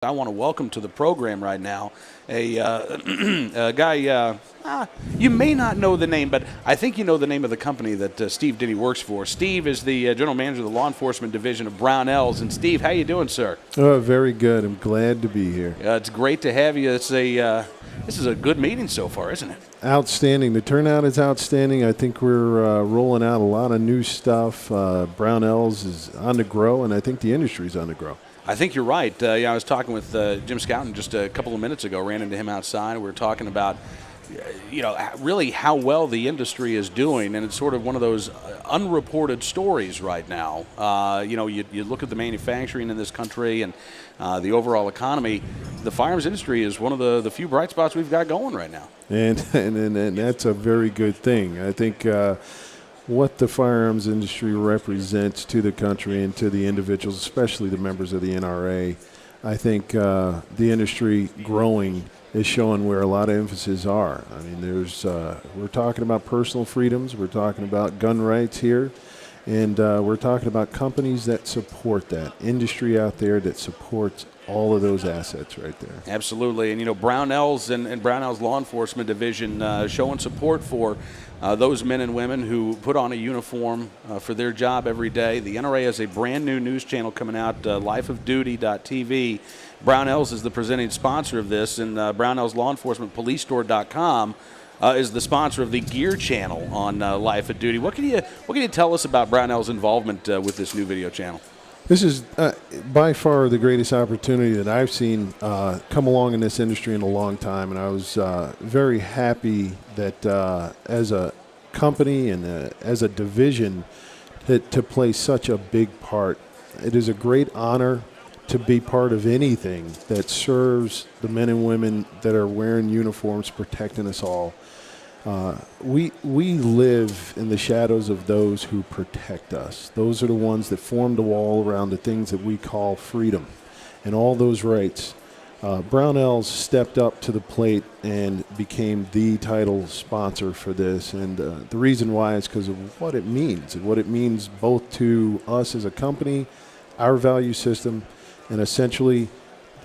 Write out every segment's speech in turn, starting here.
I want to welcome to the program right now a guy, you may not know the name, but I think you know the name of the company that Steve Denny works for. Steve is the general manager of the law enforcement division of Brownells. And Steve, how you doing, sir? Oh, very good. I'm glad to be here. It's great to have you. This is a good meeting so far, isn't it? Outstanding. The turnout is outstanding. I think we're rolling out a lot of new stuff. Brownells is on the grow, and I think the industry's on the grow. I think you're right. I was talking with Jim Scouten just a couple of minutes ago. Ran into him outside. We were talking about, really how well the industry is doing, and it's sort of one of those unreported stories right now. You look at the manufacturing in this country and the overall economy. The firearms industry is one of the few bright spots we've got going right now. And that's a very good thing. I think what the firearms industry represents to the country and to the individuals, especially the members of the NRA, I think the industry growing is showing where a lot of emphasis are. I mean, we're talking about personal freedoms, we're talking about gun rights here, and we're talking about companies that support that, industry out there that supports all of those assets right there. Absolutely. And, Brownells and Brownells Law Enforcement Division showing support for those men and women who put on a uniform for their job every day. The NRA has a brand new news channel coming out, lifeofduty.tv. Brownells is the presenting sponsor of this, and Brownells Law Enforcement Police Store.com is the sponsor of the Gear channel on Life of Duty. What can you tell us about Brownells' involvement with this new video channel? This is by far the greatest opportunity that I've seen come along in this industry in a long time, and I was very happy that as a company and as a division to play such a big part. It is a great honor to be part of anything that serves the men and women that are wearing uniforms, protecting us all. We live in the shadows of those who protect us. Those are the ones that form the wall around the things that we call freedom and all those rights. Brownells stepped up to the plate and became the title sponsor for this. And the reason why is because of what it means, and what it means both to us as a company, our value system, and essentially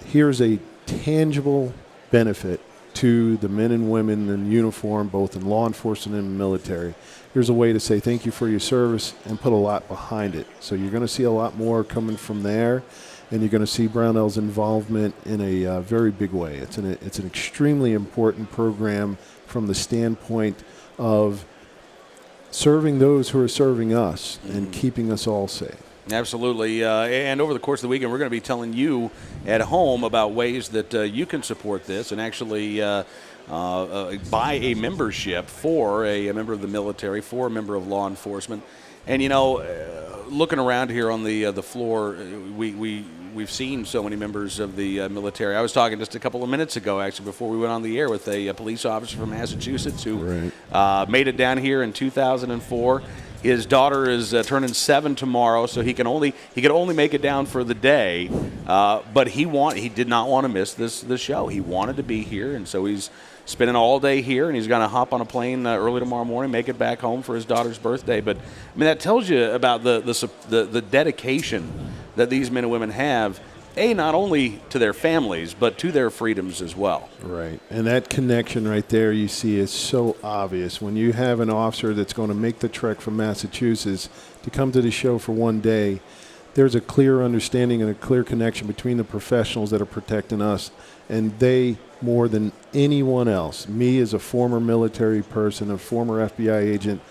here's a tangible benefit to the men and women in uniform, both in law enforcement and military. Here's a way to say thank you for your service and put a lot behind it. So you're going to see a lot more coming from there, and you're going to see Brownells' involvement in a very big way. It's an extremely important program from the standpoint of serving those who are serving us and keeping us all safe. Absolutely. And over the course of the weekend, we're going to be telling you at home about ways that you can support this and actually buy a membership for a member of the military, for a member of law enforcement. And, looking around here on the floor, we've seen so many members of the military. I was talking just a couple of minutes ago, actually, before we went on the air with a police officer from Massachusetts who made it down here in 2004. His daughter is turning 7 tomorrow, so he could only make it down for the day. But he did not want to miss this show. He wanted to be here, and so he's spending all day here, and he's going to hop on a plane early tomorrow morning, make it back home for his daughter's birthday. But I mean, that tells you about the dedication that these men and women have. Not only to their families, but to their freedoms as well. Right. And that connection right there you see is so obvious. When you have an officer that's going to make the trek from Massachusetts to come to the show for one day, there's a clear understanding and a clear connection between the professionals that are protecting us and they more than anyone else. Me as a former military person, a former FBI agent,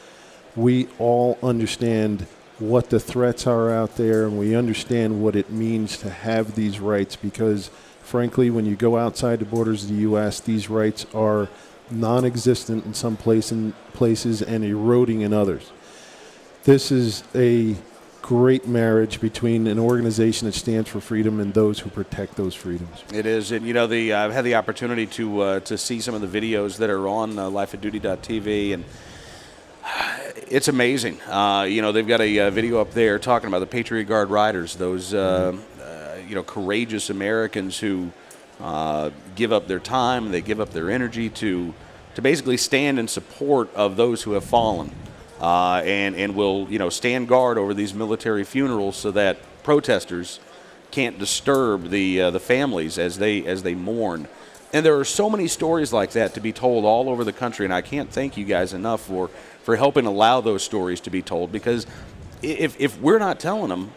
we all understand what the threats are out there, and we understand what it means to have these rights because, frankly, when you go outside the borders of the U.S., these rights are non-existent in some places and eroding in others. This is a great marriage between an organization that stands for freedom and those who protect those freedoms. It is, and I've had the opportunity to see some of the videos that are on lifeofduty.tv, and it's amazing. They've got a video up there talking about the Patriot Guard riders, those courageous Americans who give up their time, they give up their energy to basically stand in support of those who have fallen, and will stand guard over these military funerals so that protesters can't disturb the families as they mourn. And there are so many stories like that to be told all over the country, and I can't thank you guys enough for helping allow those stories to be told, because if we're not telling them,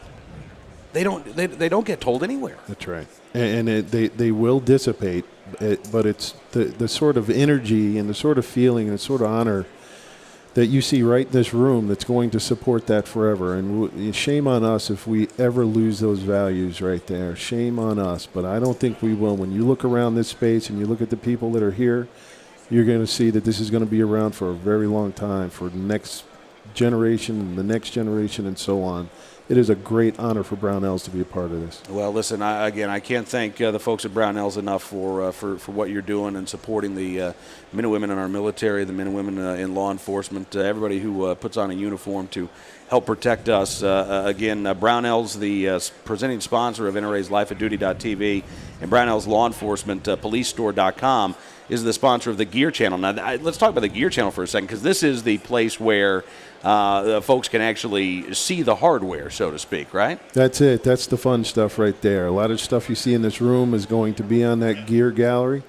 they don't get told anywhere. That's right. And they will dissipate, but it's the sort of energy and the sort of feeling and the sort of honor that you see right in this room that's going to support that forever. And shame on us if we ever lose those values right there. Shame on us, but I don't think we will. When you look around this space and you look at the people that are here, you're going to see that this is going to be around for a very long time, for the next generation and the next generation and so on. It is a great honor for Brownells to be a part of this. Well, listen, I can't thank the folks at Brownells enough for what you're doing and supporting the men and women in our military, the men and women in law enforcement, everybody who puts on a uniform to help protect us. Again, Brownells, the presenting sponsor of NRA's LifeAtDuty.tv, and Brownells Law Enforcement PoliceStore.com is the sponsor of the Gear Channel. Now, let's talk about the Gear Channel for a second, because this is the place where folks can actually see the hardware, so to speak, right? That's it. That's the fun stuff right there. A lot of stuff you see in this room is going to be on that gear gallery.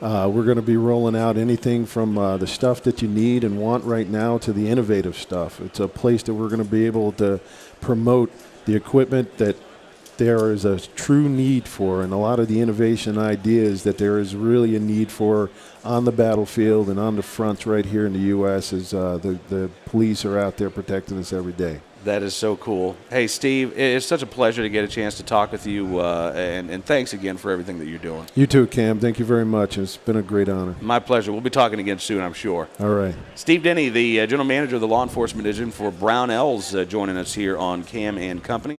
We're going to be rolling out anything from the stuff that you need and want right now to the innovative stuff. It's a place that we're going to be able to promote the equipment that there is a true need for, and a lot of the innovation ideas that there is really a need for on the battlefield and on the fronts right here in the U.S. as the police are out there protecting us every day. That is so cool. Hey, Steve, it's such a pleasure to get a chance to talk with you, and thanks again for everything that you're doing. You too, Cam. Thank you very much. It's been a great honor. My pleasure. We'll be talking again soon, I'm sure. All right. Steve Denny, the General Manager of the Law Enforcement Division for Brownells, joining us here on Cam and Company.